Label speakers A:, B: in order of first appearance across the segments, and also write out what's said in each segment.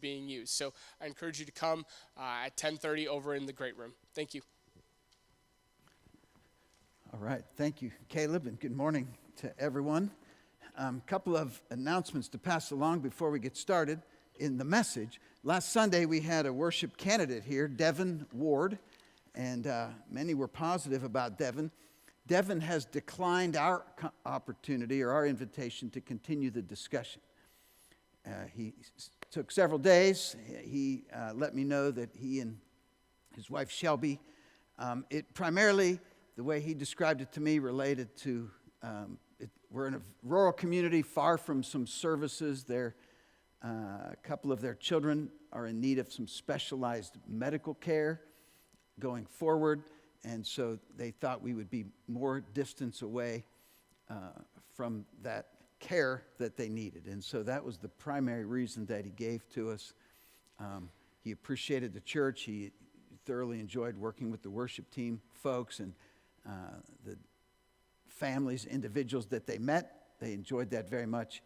A: being used. So I encourage you to come at 10:30 over in the great room. Thank you.
B: All right. Thank you, Caleb, and good morning to everyone. A couple of announcements to pass along before we get started in the message. Last Sunday, we had a worship candidate here, Devin Ward, and many were positive about Devin. Devin has declined our opportunity or our invitation to continue the discussion. He took several days. He let me know that he and his wife Shelby, it primarily, the way he described it to me, related to, we're in a rural community far from some services. A couple of their children are in need of some specialized medical care going forward, and so they thought we would be more distance away from that care that they needed. And so that was the primary reason that he gave to us. He appreciated the church. He thoroughly enjoyed working with the worship team folks and the families, individuals that they met. They enjoyed that very much,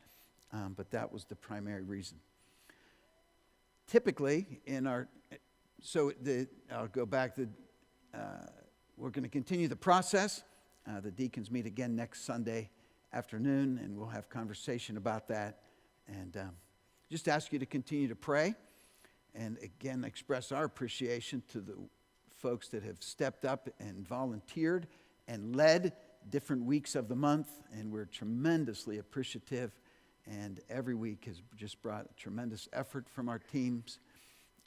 B: but that was the primary reason. Typically, I'll go back. We're going to continue the process. The deacons meet again next Sunday afternoon, and we'll have conversation about that. And just ask you to continue to pray, and again express our appreciation to the folks that have stepped up and volunteered and led different weeks of the month, and we're tremendously appreciative. And every week has just brought a tremendous effort from our teams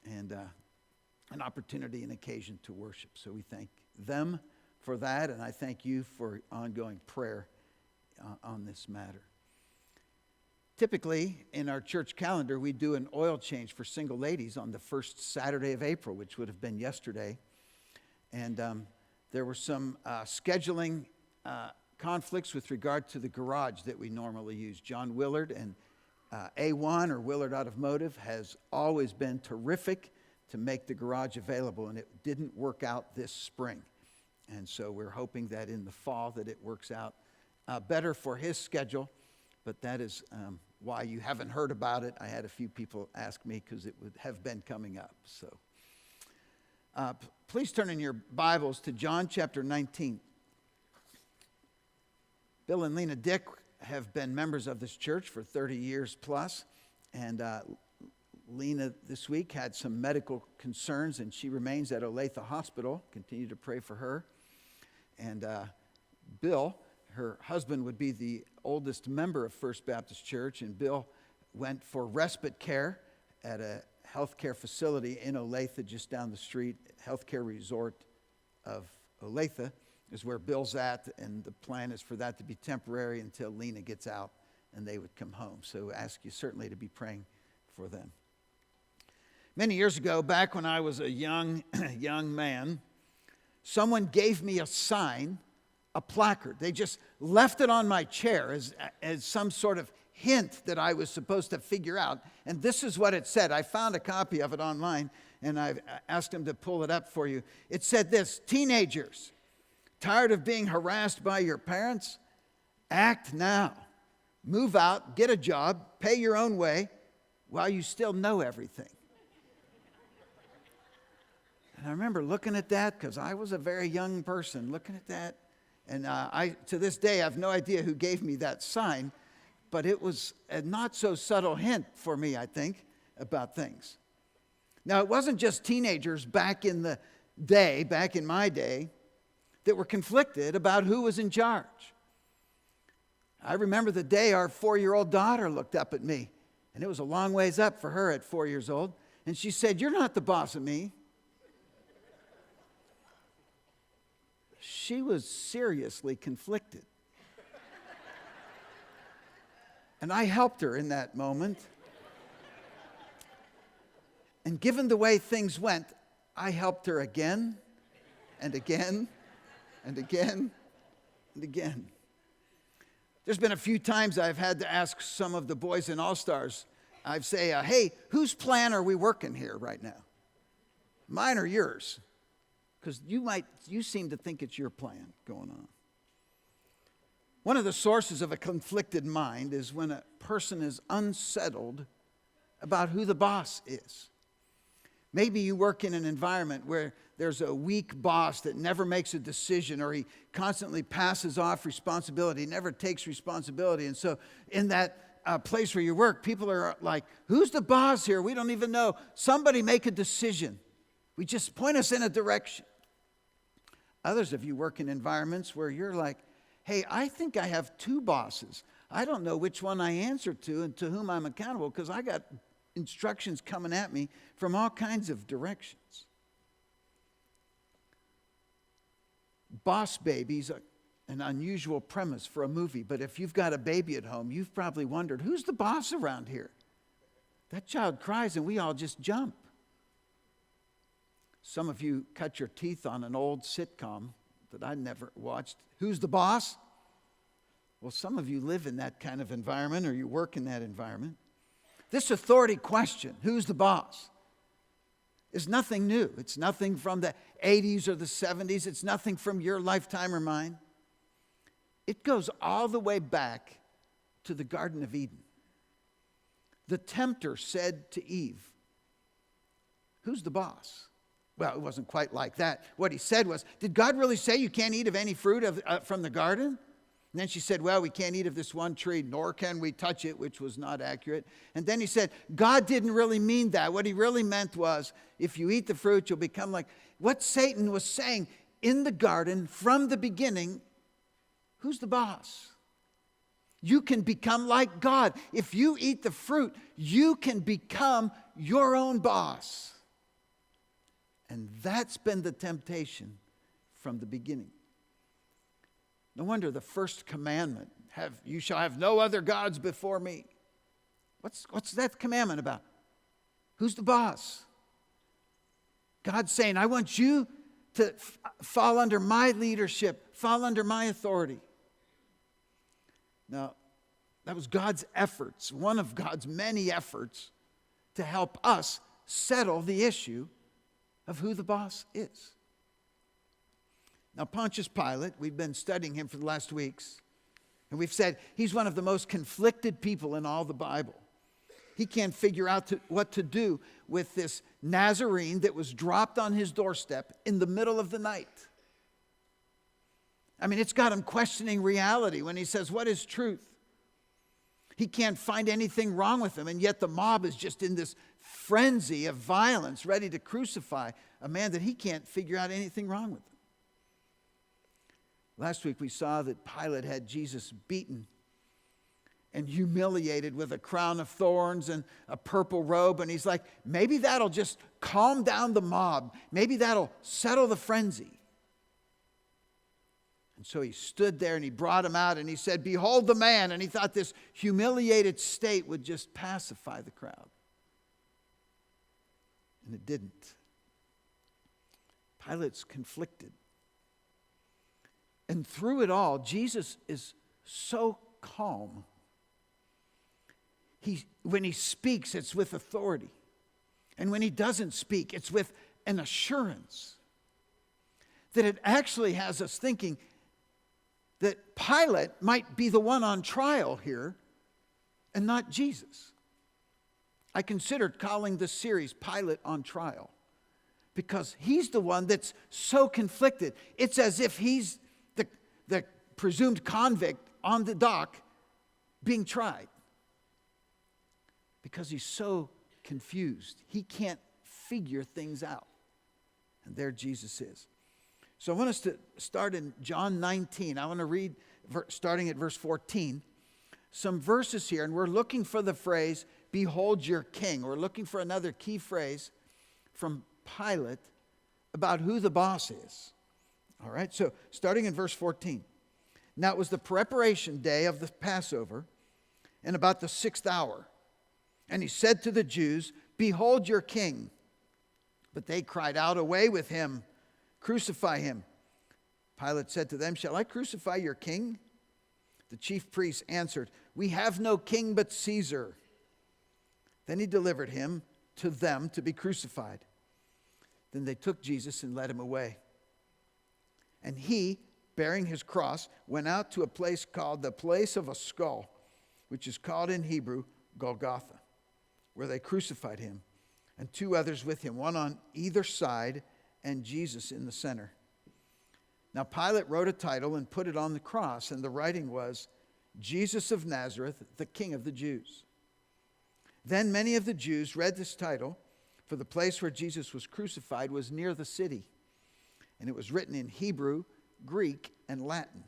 B: and an opportunity and occasion to worship. So we thank them for that, and I thank you for ongoing prayer on this matter. Typically, in our church calendar, we do an oil change for single ladies on the first Saturday of April, which would have been yesterday. And there were some scheduling conflicts with regard to the garage that we normally use. John Willard and A1 or Willard Automotive has always been terrific to make the garage available, and it didn't work out this spring. And so we're hoping that in the fall that it works out better for his schedule, but that is why you haven't heard about it. I had a few people ask me because it would have been coming up. So please turn in your Bibles to John chapter 19. Bill and Lena Dick have been members of this church for 30 years plus, and Lena this week had some medical concerns, and she remains at Olathe Hospital. Continue to pray for her. And Bill, her husband, would be the oldest member of First Baptist Church, and Bill went for respite care at a healthcare facility in Olathe, just down the street. Healthcare Resort of Olathe is where Bill's at, and the plan is for that to be temporary until Lena gets out and they would come home. So I ask you certainly to be praying for them. Many years ago, back when I was a young man, someone gave me a sign, a placard. They just left it on my chair as some sort of hint that I was supposed to figure out. And this is what it said. I found a copy of it online, and I've asked him to pull it up for you. It said this: teenagers, tired of being harassed by your parents? Act now. Move out, get a job, pay your own way while you still know everything. And I remember looking at that because I was a very young person looking at that. And to this day, I have no idea who gave me that sign, but it was a not so subtle hint for me, I think, about things. Now, it wasn't just teenagers back in my day, that were conflicted about who was in charge. I remember the day our 4-year-old daughter looked up at me, and it was a long ways up for her at 4 years old, and she said, "You're not the boss of me." She was seriously conflicted. And I helped her in that moment. And given the way things went, I helped her again and again and again and again. There's been a few times I've had to ask some of the boys in All-Stars. I'd say, hey, whose plan are we working here right now? Mine or yours? Because you seem to think it's your plan going on. One of the sources of a conflicted mind is when a person is unsettled about who the boss is. Maybe you work in an environment where there's a weak boss that never makes a decision, or he constantly passes off responsibility, never takes responsibility. And so in that place where you work, people are like, who's the boss here? We don't even know. Somebody make a decision. We just point us in a direction. Others of you work in environments where you're like, hey, I think I have two bosses. I don't know which one I answer to and to whom I'm accountable because I got instructions coming at me from all kinds of directions. Boss baby's an unusual premise for a movie, but if you've got a baby at home, you've probably wondered, who's the boss around here? That child cries and we all just jump. Some of you cut your teeth on an old sitcom that I never watched. Who's the boss? Well, some of you live in that kind of environment or you work in that environment. This authority question, who's the boss, is nothing new. It's nothing from the 80s or the 70s. It's nothing from your lifetime or mine. It goes all the way back to the Garden of Eden. The tempter said to Eve, who's the boss? Well, it wasn't quite like that. What he said was, did God really say you can't eat of any fruit from the garden? And then she said, well, we can't eat of this one tree, nor can we touch it, which was not accurate. And then he said, God didn't really mean that. What he really meant was, if you eat the fruit, you'll become like... What Satan was saying in the garden from the beginning, who's the boss? You can become like God. If you eat the fruit, you can become your own boss. And that's been the temptation from the beginning. No wonder the first commandment, you shall have no other gods before me. What's that commandment about? Who's the boss? God's saying, I want you to fall under my leadership, fall under my authority. Now, that was God's efforts, one of God's many efforts to help us settle the issue of who the boss is. Now, Pontius Pilate, we've been studying him for the last weeks, and we've said he's one of the most conflicted people in all the Bible. He can't figure out what to do with this Nazarene that was dropped on his doorstep in the middle of the night. I mean, it's got him questioning reality when he says, what is truth? He can't find anything wrong with him, and yet the mob is just in this frenzy of violence, ready to crucify a man that he can't figure out anything wrong with him. Last week we saw that Pilate had Jesus beaten and humiliated with a crown of thorns and a purple robe. And he's like, maybe that'll just calm down the mob. Maybe that'll settle the frenzy. And so he stood there and he brought him out and he said, behold the man. And he thought this humiliated state would just pacify the crowd. And it didn't. Pilate's conflicted. And through it all, Jesus is so calm. When he speaks, it's with authority. And when he doesn't speak, it's with an assurance. That it actually has us thinking that Pilate might be the one on trial here and not Jesus. I considered calling this series Pilate on Trial because he's the one that's so conflicted. It's as if he's the presumed convict on the dock being tried because he's so confused. He can't figure things out. And there Jesus is. So I want us to start in John 19. I want to read, starting at verse 14, some verses here. And we're looking for the phrase, behold your king. We're looking for another key phrase from Pilate about who the boss is. All right, so starting in verse 14. Now it was the preparation day of the Passover, and about the 6th hour. And he said to the Jews, behold your king. But they cried out, away with him, crucify him. Pilate said to them, shall I crucify your king? The chief priests answered, we have no king but Caesar. Then he delivered him to them to be crucified. Then they took Jesus and led him away. And he, bearing his cross, went out to a place called the place of a skull, which is called in Hebrew Golgotha, where they crucified him, and 2 others with him, one on either side, and Jesus in the center. Now Pilate wrote a title and put it on the cross, and the writing was, Jesus of Nazareth, the King of the Jews. Then many of the Jews read this title, for the place where Jesus was crucified was near the city, and it was written in Hebrew, Greek, and Latin.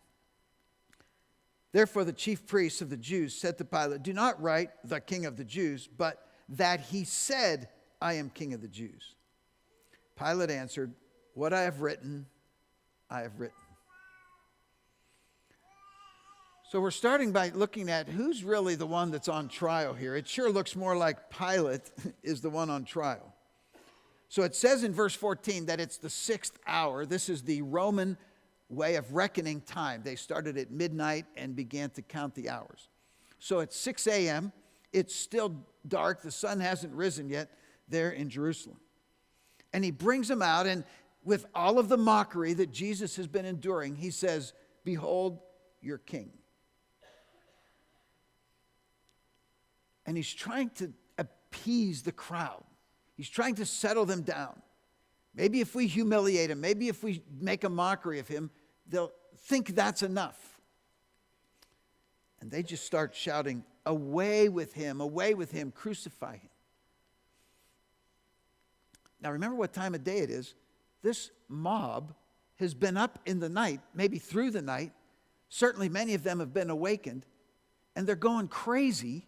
B: Therefore the chief priests of the Jews said to Pilate, do not write the King of the Jews, but that he said, I am King of the Jews. Pilate answered, what I have written, I have written. So we're starting by looking at who's really the one that's on trial here. It sure looks more like Pilate is the one on trial. So it says in verse 14 that it's the 6th hour. This is the Roman way of reckoning time. They started at midnight and began to count the hours. So it's 6 a.m. It's still dark. The sun hasn't risen yet there in Jerusalem. And he brings them out, and with all of the mockery that Jesus has been enduring, he says, behold your king. And he's trying to appease the crowd. He's trying to settle them down. Maybe if we humiliate him, maybe if we make a mockery of him, they'll think that's enough. And they just start shouting, away with him, crucify him. Now remember what time of day it is. This mob has been up in the night, maybe through the night. Certainly many of them have been awakened, and they're going crazy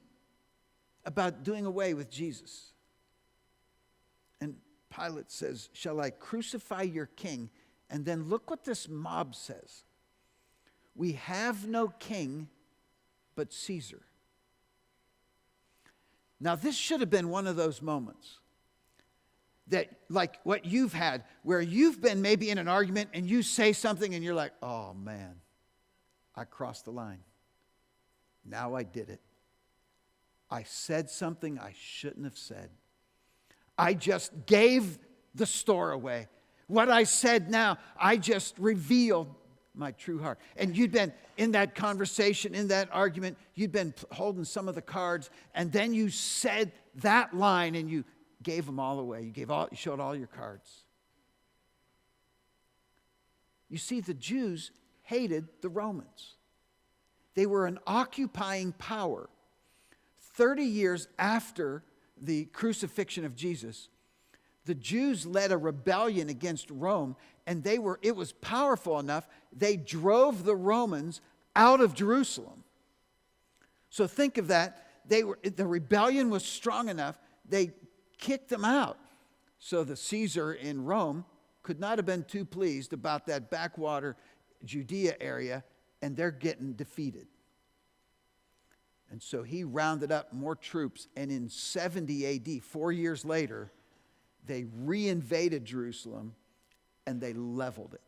B: about doing away with Jesus. And Pilate says, shall I crucify your king? And then look what this mob says. We have no king but Caesar. Now this should have been one of those moments that, like what you've had, where you've been maybe in an argument and you say something and you're like, oh man, I crossed the line. Now I did it. I said something I shouldn't have said. I just gave the store away. What I said now, I just revealed my true heart. And you'd been in that conversation, in that argument, you'd been holding some of the cards, and then you said that line and you gave them all away. You showed all your cards. You see, the Jews hated the Romans. They were an occupying power. 30 years after the crucifixion of Jesus, the Jews led a rebellion against Rome, and it was powerful enough, they drove the Romans out of Jerusalem. So think of that. The rebellion was strong enough, they kicked them out. So the Caesar in Rome could not have been too pleased about that backwater Judea area, and they're getting defeated. And so he rounded up more troops, and in 70 AD, 4 years later, they reinvaded Jerusalem and they leveled it.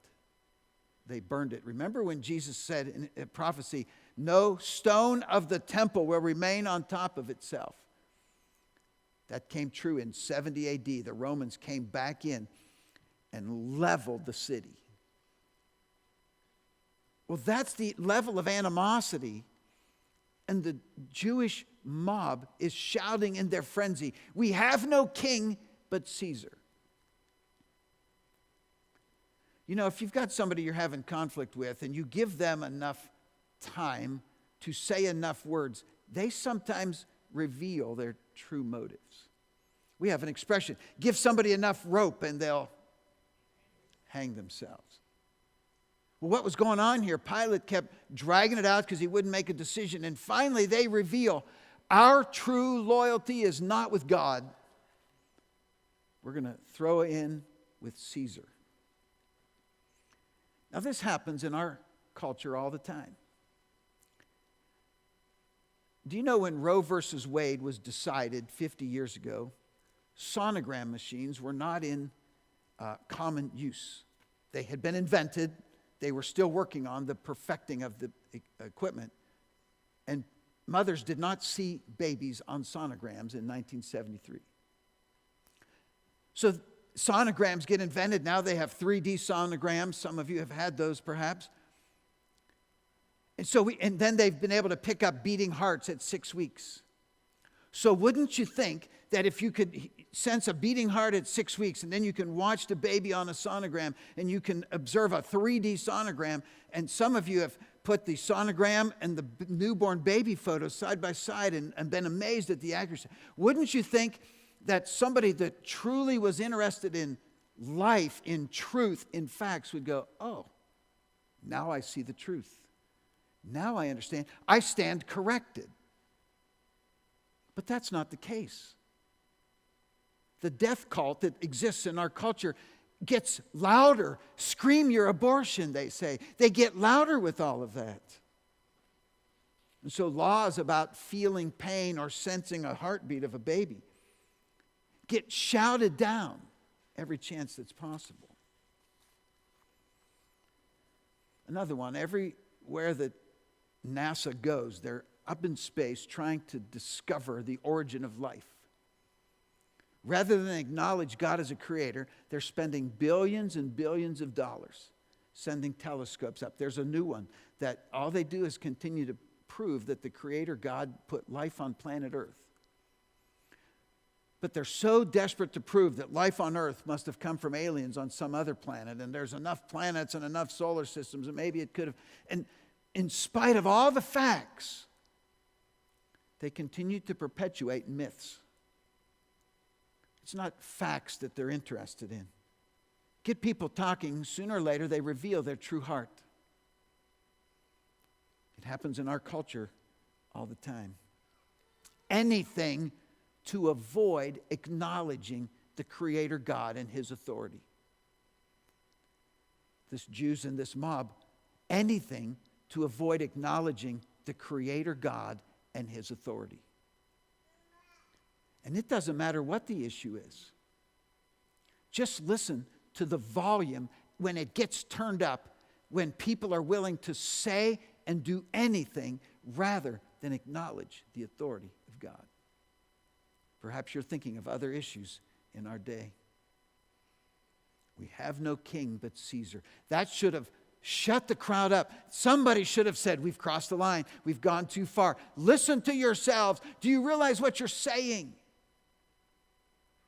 B: They burned it. Remember when Jesus said in a prophecy, no stone of the temple will remain on top of itself. That came true in 70 AD. The Romans came back in and leveled the city. Well, that's the level of animosity. And the Jewish mob is shouting in their frenzy, we have no king but Caesar. You know, if you've got somebody you're having conflict with and you give them enough time to say enough words, they sometimes reveal their true motives. We have an expression, give somebody enough rope and they'll hang themselves. Well, what was going on here? Pilate kept dragging it out because he wouldn't make a decision. And finally, they reveal, our true loyalty is not with God. We're going to throw in with Caesar. Now, this happens in our culture all the time. Do you know when Roe versus Wade was decided 50 years ago, sonogram machines were not in common use. They had been invented. They were still working on the perfecting of the equipment. And mothers did not see babies on sonograms in 1973. So sonograms get invented. Now they have 3D sonograms. Some of you have had those perhaps. And then they've been able to pick up beating hearts at 6 weeks. So wouldn't you think that if you could sense a beating heart at 6 weeks, and then you can watch the baby on a sonogram, and you can observe a 3D sonogram, and some of you have put the sonogram and the newborn baby photos side by side and been amazed at the accuracy. Wouldn't you think that somebody that truly was interested in life, in truth, in facts would go, oh, now I see the truth. Now I understand. I stand corrected. But that's not the case. The death cult that exists in our culture gets louder. Scream your abortion, they say. They get louder with all of that. And so laws about feeling pain or sensing a heartbeat of a baby get shouted down every chance that's possible. Another one, everywhere that NASA goes, they're up in space trying to discover the origin of life. Rather than acknowledge God as a creator, they're spending billions and billions of dollars sending telescopes up. There's a new one that all they do is continue to prove that the creator God put life on planet Earth. But they're so desperate to prove that life on Earth must have come from aliens on some other planet, and there's enough planets and enough solar systems, and maybe it could have. And in spite of all the facts, they continue to perpetuate myths. It's not facts that they're interested in. Get people talking, sooner or later they reveal their true heart. It happens in our culture all the time. Anything to avoid acknowledging the Creator God and His authority. This Jews in this mob, anything to avoid acknowledging the Creator God and His authority. And it doesn't matter what the issue is. Just listen to the volume when it gets turned up, when people are willing to say and do anything rather than acknowledge the authority of God. Perhaps you're thinking of other issues in our day. We have no king but Caesar. That should have shut the crowd up. Somebody should have said, we've crossed the line. We've gone too far. Listen to yourselves. Do you realize what you're saying?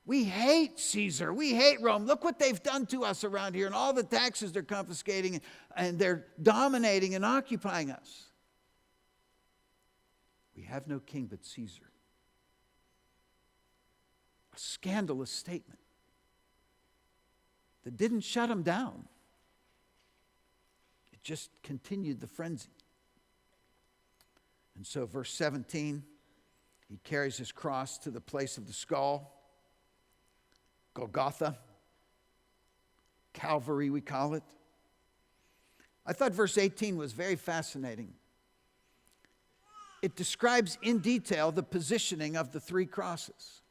B: We hate Caesar. We hate Rome. Look what they've done to us around here and all the taxes they're confiscating and they're dominating and occupying us. We have no king but Caesar. A scandalous statement that didn't shut him down. It just continued the frenzy. And so verse 17, he carries his cross to the place of the skull, Golgotha, Calvary we call it. I thought verse 18 was very fascinating. It describes in detail the positioning of the three crosses.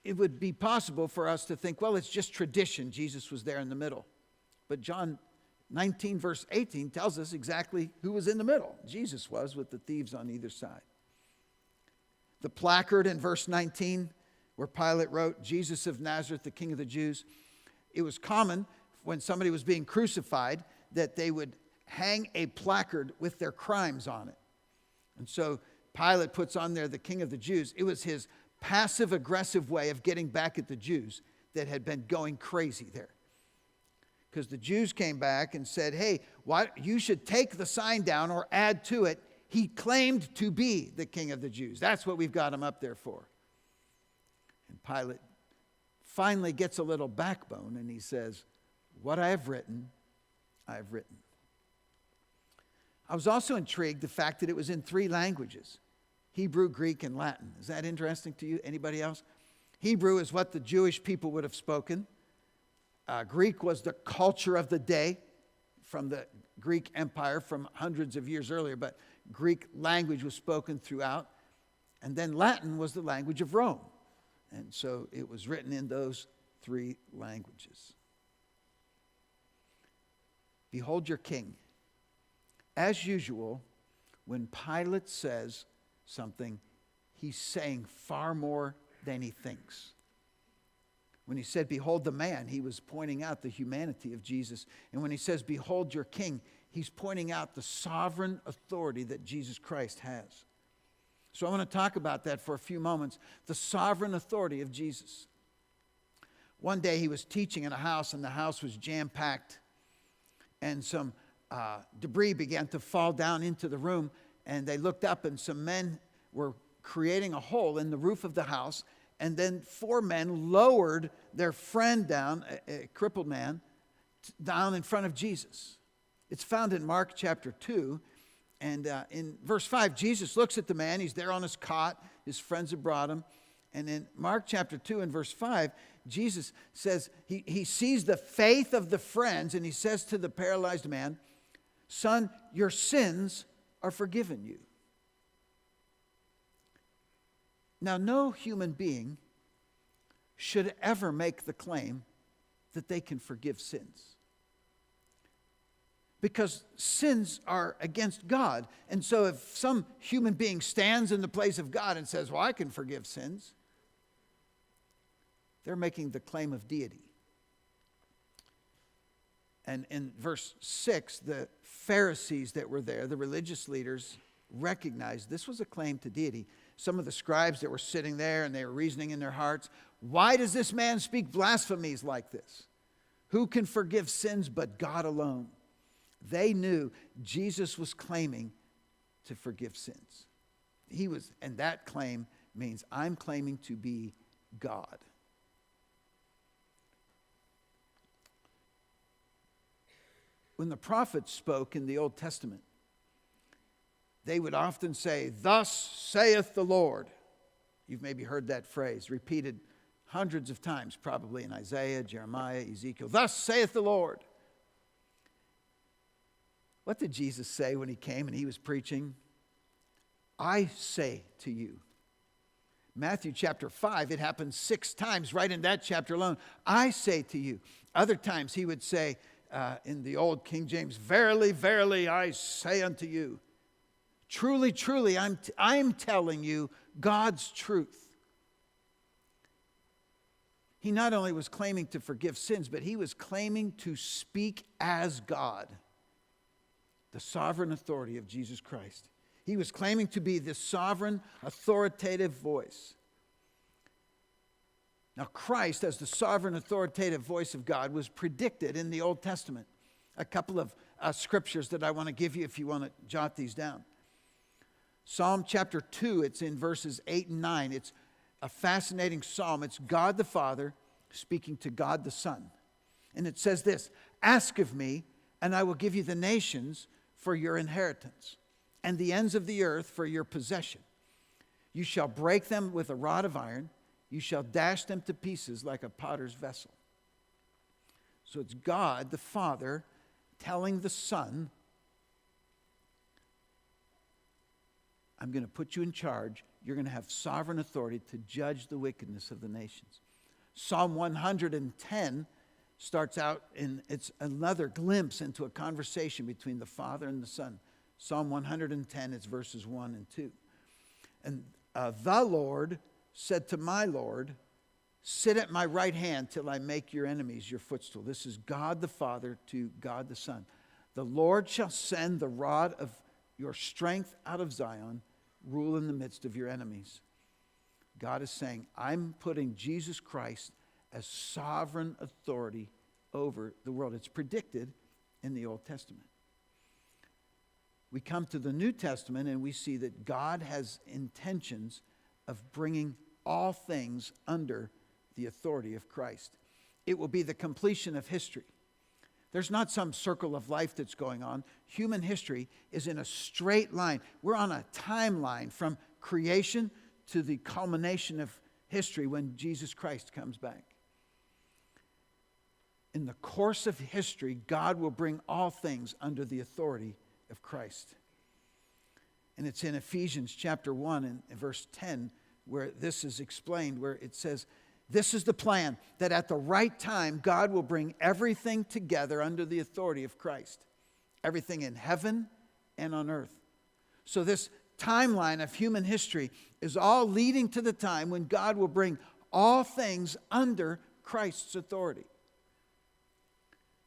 B: It would be possible for us to think, well, it's just tradition. Jesus was there in the middle. But John 19, verse 18 tells us exactly who was in the middle. Jesus was, with the thieves on either side. The placard in verse 19, where Pilate wrote, Jesus of Nazareth, the King of the Jews. It was common when somebody was being crucified that they would hang a placard with their crimes on it. And so Pilate puts on there the King of the Jews. It was his passive-aggressive way of getting back at the Jews that had been going crazy there. Because the Jews came back and said, hey, you should take the sign down or add to it. He claimed to be the King of the Jews. That's what we've got him up there for. And Pilate finally gets a little backbone and he says, what I have written, I have written. I was also intrigued the fact that it was in three languages. Hebrew, Greek, and Latin. Is that interesting to you? Anybody else? Hebrew is what the Jewish people would have spoken. Greek was the culture of the day from the Greek Empire from hundreds of years earlier, but Greek language was spoken throughout. And then Latin was the language of Rome. And so it was written in those three languages. Behold your king. As usual, when Pilate says something, he's saying far more than he thinks. When he said, behold the man, he was pointing out the humanity of Jesus. And when he says, behold your king, he's pointing out the sovereign authority that Jesus Christ has. So I want to talk about that for a few moments, the sovereign authority of Jesus. One day he was teaching in a house, and the house was jam-packed, and some debris began to fall down into the room, and they looked up, and some men were creating a hole in the roof of the house, and then 4 men lowered their friend down, a crippled man, down in front of Jesus. It's found in Mark chapter 2. And in verse 5, Jesus looks at the man. He's there on his cot. His friends have brought him. And in Mark chapter 2 and verse 5, Jesus says, he sees the faith of the friends, and he says to the paralyzed man, "Son, your sins are forgiven you." Now, no human being should ever make the claim that they can forgive sins, because sins are against God. And so if some human being stands in the place of God and says, "Well, I can forgive sins," they're making the claim of deity. And in verse 6, the Pharisees that were there, the religious leaders, recognized this was a claim to deity. Some of the scribes that were sitting there, and they were reasoning in their hearts, "Why does this man speak blasphemies like this? Who can forgive sins but God alone?" They knew Jesus was claiming to forgive sins. And that claim means I'm claiming to be God. When the prophets spoke in the Old Testament, they would often say, "Thus saith the Lord." You've maybe heard that phrase repeated hundreds of times, probably in Isaiah, Jeremiah, Ezekiel. "Thus saith the Lord." What did Jesus say when he came and he was preaching? "I say to you." Matthew chapter 5, it happens 6 times right in that chapter alone. "I say to you." Other times he would say in the old King James, "Verily, verily, I say unto you." Truly, truly, I'm telling you God's truth. He not only was claiming to forgive sins, but he was claiming to speak as God. The sovereign authority of Jesus Christ. He was claiming to be the sovereign, authoritative voice. Now, Christ, as the sovereign, authoritative voice of God, was predicted in the Old Testament. A couple of scriptures that I want to give you if you want to jot these down. Psalm chapter 2, it's in verses 8 and 9. It's a fascinating psalm. It's God the Father speaking to God the Son. And it says this, "Ask of me, and I will give you the nations for your inheritance, and the ends of the earth for your possession. You shall break them with a rod of iron. You shall dash them to pieces like a potter's vessel." So it's God the Father telling the Son, "I'm going to put you in charge. You're going to have sovereign authority to judge the wickedness of the nations." Psalm 110 starts out, it's another glimpse into a conversation between the Father and the Son. Psalm 110, it's verses 1 and 2. And the Lord said to my Lord, "Sit at my right hand till I make your enemies your footstool." This is God the Father to God the Son. "The Lord shall send the rod of your strength out of Zion, rule in the midst of your enemies." God is saying, I'm putting Jesus Christ as sovereign authority over the world. It's predicted in the Old Testament. We come to the New Testament and we see that God has intentions of bringing all things under the authority of Christ. It will be the completion of history. There's not some circle of life that's going on. Human history is in a straight line. We're on a timeline from creation to the culmination of history when Jesus Christ comes back. In the course of history, God will bring all things under the authority of Christ. And it's in Ephesians chapter 1 and verse 10 where this is explained, where it says, "This is the plan, that at the right time God will bring everything together under the authority of Christ. Everything in heaven and on earth." So this timeline of human history is all leading to the time when God will bring all things under Christ's authority.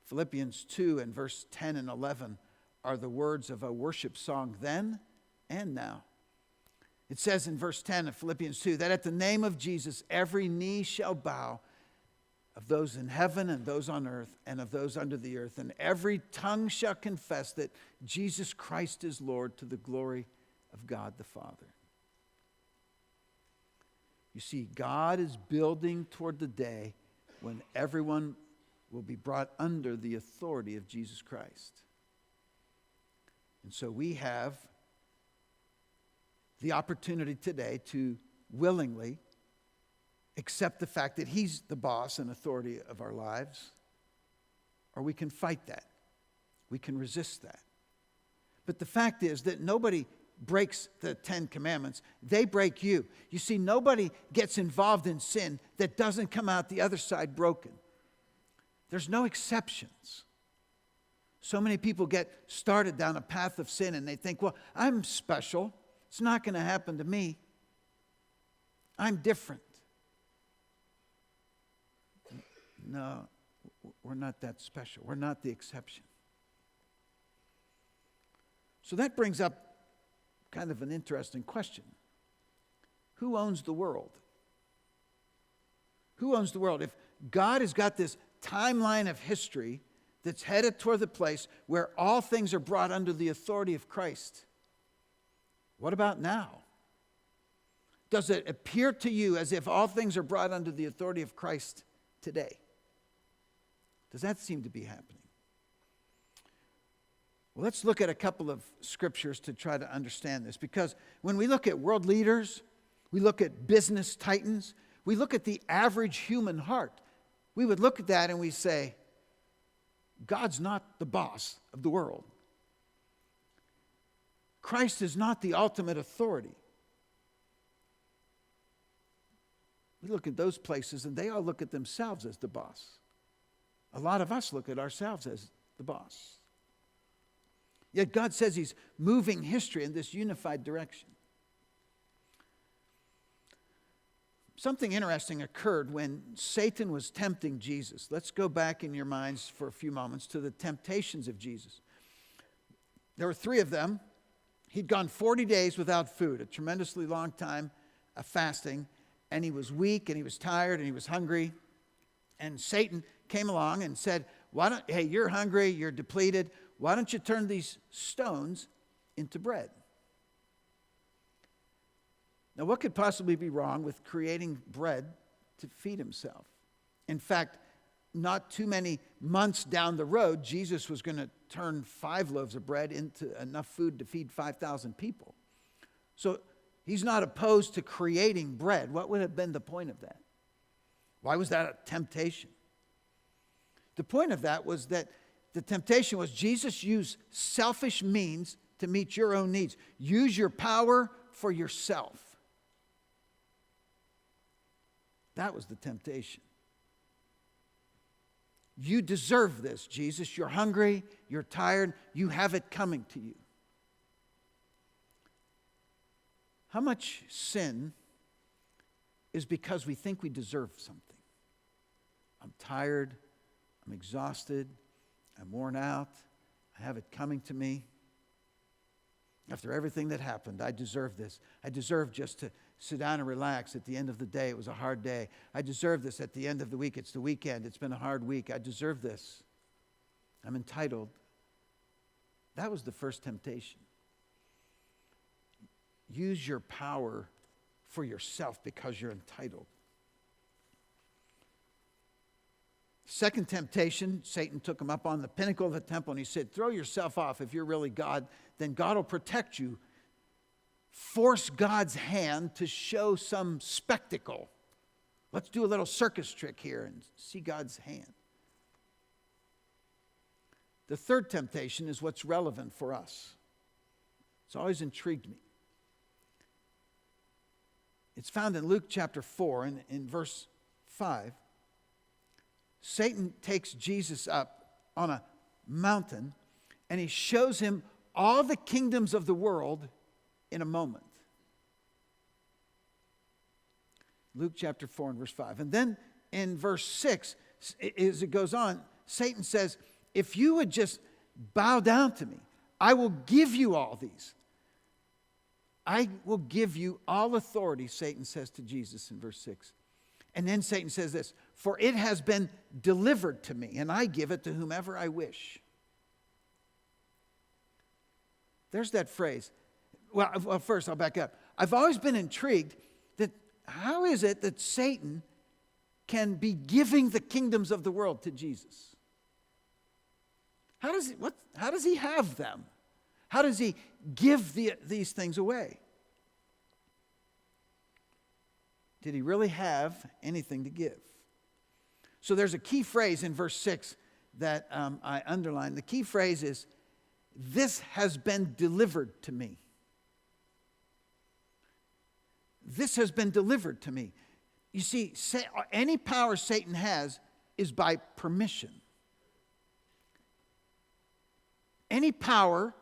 B: Philippians 2 and verse 10 and 11 are the words of a worship song then and now. It says in verse 10 of Philippians 2 that at the name of Jesus every knee shall bow, of those in heaven and those on earth and of those under the earth, and every tongue shall confess that Jesus Christ is Lord, to the glory of God the Father. You see, God is building toward the day when everyone will be brought under the authority of Jesus Christ. And so we have the opportunity today to willingly accept the fact that he's the boss and authority of our lives, or we can fight that. We can resist that. But the fact is that nobody breaks the 10 Commandments. They break you. You see, nobody gets involved in sin that doesn't come out the other side broken. There's no exceptions. So many people get started down a path of sin and they think, well, I'm special. It's not going to happen to me. I'm different. No, we're not that special. We're not the exception. So that brings up kind of an interesting question. Who owns the world? Who owns the world? If God has got this timeline of history that's headed toward the place where all things are brought under the authority of Christ, what about now? Does it appear to you as if all things are brought under the authority of Christ today? Does that seem to be happening? Well, let's look at a couple of scriptures to try to understand this. Because when we look at world leaders, we look at business titans, we look at the average human heart, we would look at that and we say, God's not the boss of the world. Christ is not the ultimate authority. We look at those places and they all look at themselves as the boss. A lot of us look at ourselves as the boss. Yet God says he's moving history in this unified direction. Something interesting occurred when Satan was tempting Jesus. Let's go back in your minds for a few moments to the temptations of Jesus. There were 3 of them. He'd gone 40 days without food, a tremendously long time of fasting, and he was weak and he was tired and he was hungry. And Satan came along and said, hey, you're hungry, you're depleted. Why don't you turn these stones into bread? Now, what could possibly be wrong with creating bread to feed himself? In fact, not too many months down the road, Jesus was going to turn 5 loaves of bread into enough food to feed 5,000 people. So he's not opposed to creating bread. What would have been the point of that? Why was that a temptation? The point of that was that the temptation was Jesus used selfish means to meet your own needs. Use your power for yourself. That was the temptation. You deserve this, Jesus. You're hungry, you're tired, you have it coming to you. How much sin is because we think we deserve something? I'm tired, I'm exhausted, I'm worn out, I have it coming to me. After everything that happened, I deserve this. I deserve just to sit down and relax at the end of the day. It was a hard day. I deserve this at the end of the week. It's the weekend. It's been a hard week. I deserve this. I'm entitled. That was the first temptation. Use your power for yourself because you're entitled. Second temptation, Satan took him up on the pinnacle of the temple and he said, throw yourself off. If you're really God, then God will protect you. Force God's hand to show some spectacle. Let's do a little circus trick here and see God's hand. The third temptation is what's relevant for us. It's always intrigued me. It's found in Luke chapter 4 and in verse 5. Satan takes Jesus up on a mountain and he shows him all the kingdoms of the world in a moment. Luke chapter 4 and verse 5. And then in verse 6, as it goes on, Satan says, if you would just bow down to me, I will give you all these. I will give you all authority, Satan says to Jesus in verse 6. And then Satan says this, for it has been delivered to me, and I give it to whomever I wish. There's that phrase. Well, first I'll back up. I've always been intrigued that how is it that Satan can be giving the kingdoms of the world to Jesus? How does he have them? How does he give these things away? Did he really have anything to give? So there's a key phrase in verse 6 that I underlined. The key phrase is, this has been delivered to me. This has been delivered to me. You see, any power Satan has is by permission. Any power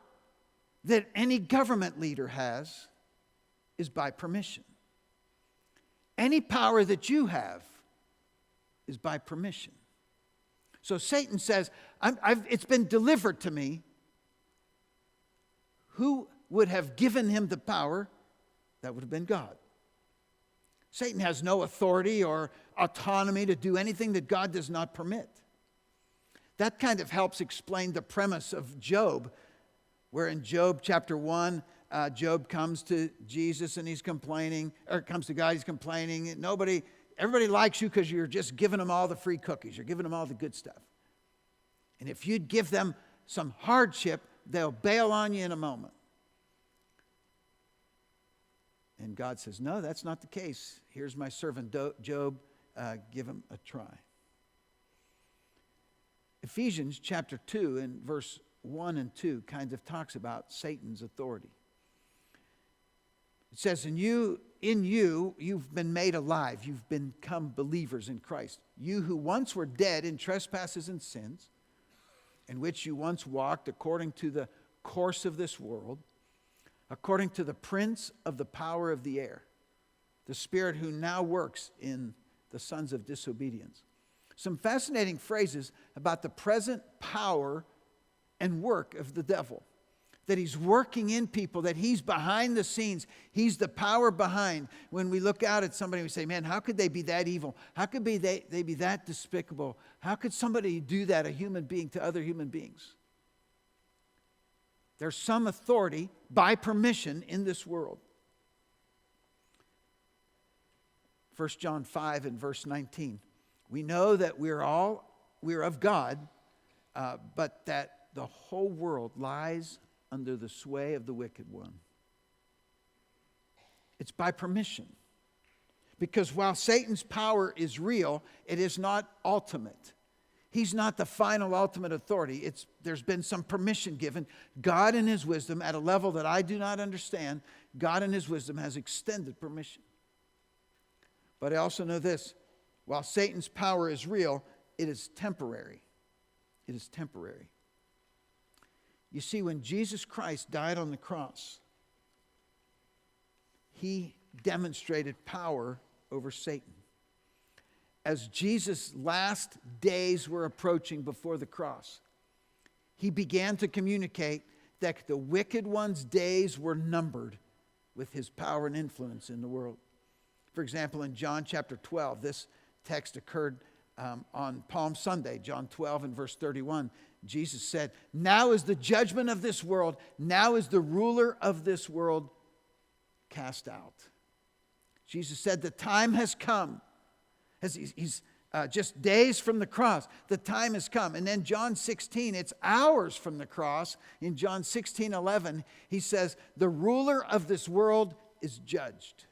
B: that any government leader has is by permission. Any power that you have is by permission. So Satan says, it's been delivered to me. Who would have given him the power? That would have been God. Satan has no authority or autonomy to do anything that God does not permit. That kind of helps explain the premise of Job, where in Job chapter 1, Job comes to Jesus and he's complaining, or comes to God, he's complaining. Everybody likes you because you're just giving them all the free cookies. You're giving them all the good stuff. And if you'd give them some hardship, they'll bail on you in a moment. And God says, no, that's not the case. Here's my servant Job. Give him a try. Ephesians chapter 2 and verse 1 and 2 kind of talks about Satan's authority. It says, in you, you've been made alive. You've become believers in Christ. You who once were dead in trespasses and sins, in which you once walked according to the course of this world, according to the prince of the power of the air, the spirit who now works in the sons of disobedience. Some fascinating phrases about the present power and work of the devil. That he's working in people, that he's behind the scenes. He's the power behind. When we look out at somebody, we say, man, how could they be that evil? How could they be that despicable? How could somebody do that, a human being, to other human beings? There's some authority by permission in this world. 1 John 5 and verse 19. We know that we're of God, but that the whole world lies under the sway of the wicked one. It's by permission. Because while Satan's power is real, it is not ultimate. He's not the final ultimate authority. There's been some permission given. God in his wisdom, at a level that I do not understand, God in his wisdom has extended permission. But I also know this. While Satan's power is real, it is temporary. It is temporary. You see, when Jesus Christ died on the cross, he demonstrated power over Satan. As Jesus' last days were approaching before the cross, he began to communicate that the wicked one's days were numbered with his power and influence in the world. For example, in John chapter 12, this text occurred on Palm Sunday, John 12 and verse 31. Jesus said, now is the judgment of this world, now is the ruler of this world cast out. Jesus said, the time has come. As he's just days from the cross, the time has come. And then John 16, it's hours from the cross. In John 16:11, he says, the ruler of this world is judged.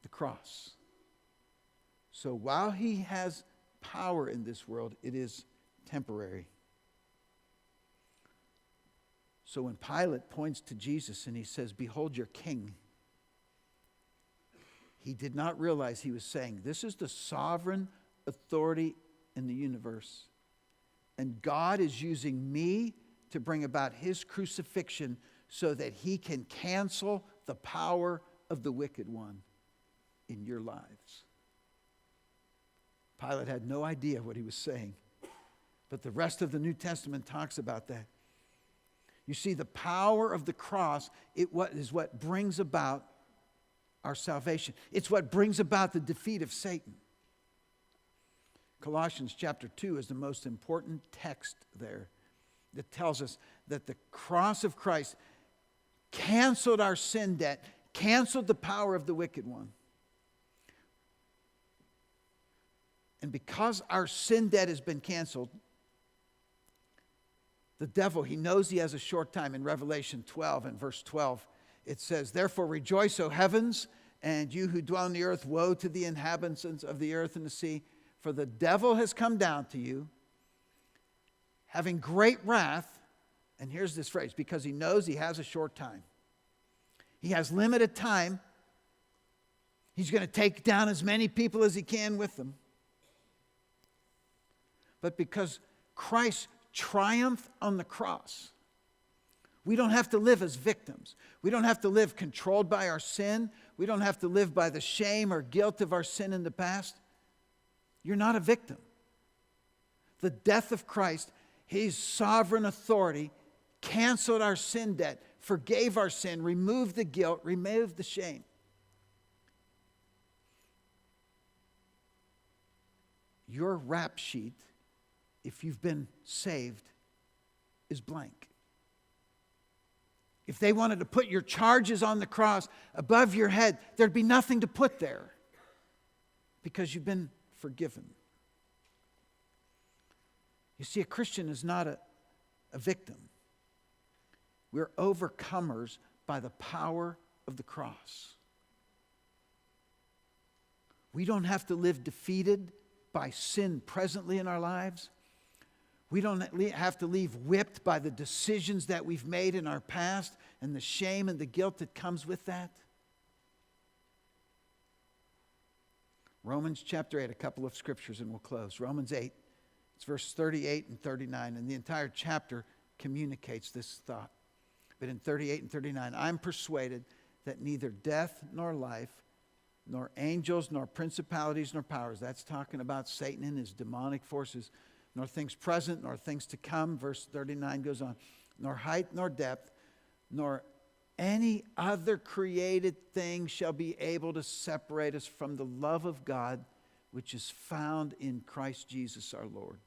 B: The cross. So while he has power in this world, it is temporary. So when Pilate points to Jesus and he says, behold your king, he did not realize he was saying, this is the sovereign authority in the universe. And God is using me to bring about his crucifixion so that he can cancel the power of the wicked one in your lives. Pilate had no idea what he was saying. But the rest of the New Testament talks about that. You see, the power of the cross is what brings about our salvation. It's what brings about the defeat of Satan. Colossians chapter 2 is the most important text there that tells us that the cross of Christ canceled our sin debt, canceled the power of the wicked one. And because our sin debt has been canceled, the devil, he knows he has a short time. In Revelation 12 and verse 12, it says, "Therefore rejoice, O heavens, and you who dwell on the earth, woe to the inhabitants of the earth and the sea. For the devil has come down to you, having great wrath," and here's this phrase, "because he knows he has a short time." He has limited time. He's going to take down as many people as he can with them. But because Christ triumphed on the cross, we don't have to live as victims. We don't have to live controlled by our sin. We don't have to live by the shame or guilt of our sin in the past. You're not a victim. The death of Christ, his sovereign authority, canceled our sin debt, forgave our sin, removed the guilt, removed the shame. Your rap sheet, if you've been saved, is blank. If they wanted to put your charges on the cross above your head, there'd be nothing to put there because you've been forgiven. You see, a Christian is not a victim. We're overcomers by the power of the cross. We don't have to live defeated by sin presently in our lives. We don't have to leave whipped by the decisions that we've made in our past and the shame and the guilt that comes with that. Romans chapter 8, a couple of scriptures and we'll close. Romans 8, it's verse 38 and 39, and the entire chapter communicates this thought. But in 38 and 39, "I'm persuaded that neither death nor life, nor angels, nor principalities, nor powers," that's talking about Satan and his demonic forces, "nor things present, nor things to come," verse 39 goes on, "nor height, nor depth, nor any other created thing shall be able to separate us from the love of God, which is found in Christ Jesus our Lord."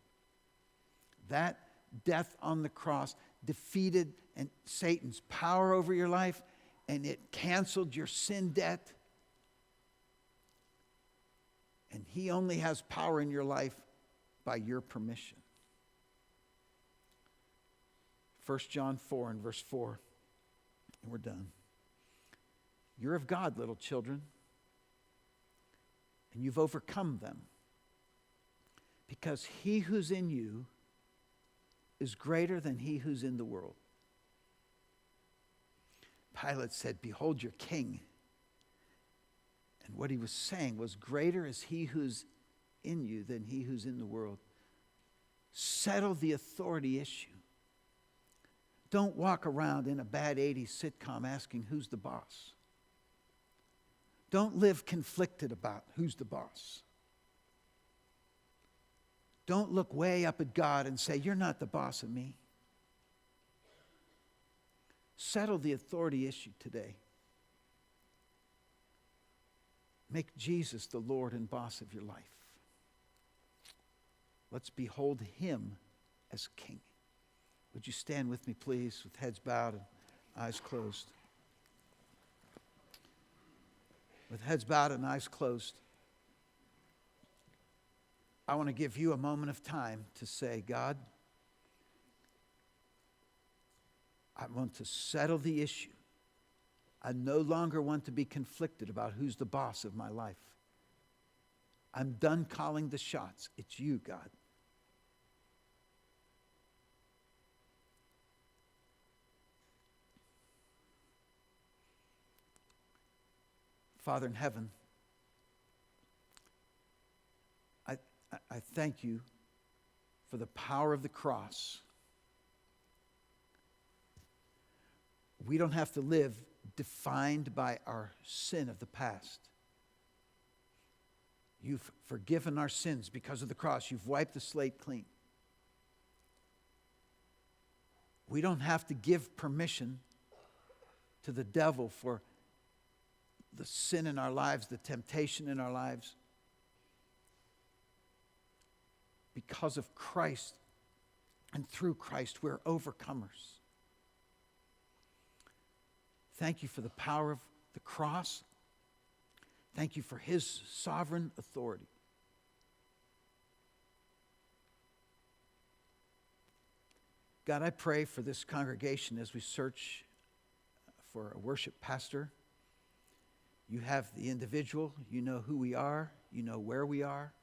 B: That death on the cross defeated Satan's power over your life, and it canceled your sin debt. And he only has power in your life by your permission. 1 John 4 and verse 4, and we're done. "You're of God, little children, and you've overcome them, because he who's in you is greater than he who's in the world." Pilate said, "Behold your king." And what he was saying was, greater is he who's in you than he who's in the world. Settle the authority issue. Don't walk around in a bad 80s sitcom asking who's the boss. Don't live conflicted about who's the boss. Don't look way up at God and say, "You're not the boss of me." Settle the authority issue today. Make Jesus the Lord and boss of your life. Let's behold him as King. Would you stand with me, please, with heads bowed and eyes closed? With heads bowed and eyes closed, I want to give you a moment of time to say, "God, I want to settle the issue. I no longer want to be conflicted about who's the boss of my life. I'm done calling the shots. It's you, God." Father in heaven, I thank you for the power of the cross. We don't have to live defined by our sin of the past. You've forgiven our sins because of the cross. You've wiped the slate clean. We don't have to give permission to the devil for the sin in our lives, the temptation in our lives. Because of Christ and through Christ, we're overcomers. Thank you for the power of the cross. Thank you for his sovereign authority. God, I pray for this congregation as we search for a worship pastor. You have the individual. You know who we are. You know where we are.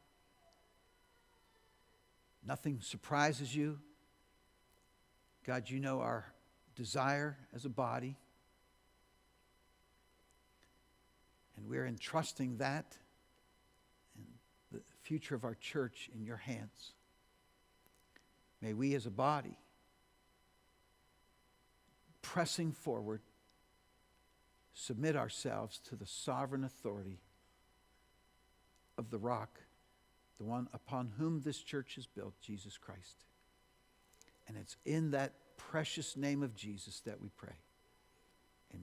B: Nothing surprises you. God, you know our desire as a body. And we're entrusting that and the future of our church in your hands. May we as a body, pressing forward, submit ourselves to the sovereign authority of the rock, the one upon whom this church is built, Jesus Christ. And it's in that precious name of Jesus that we pray.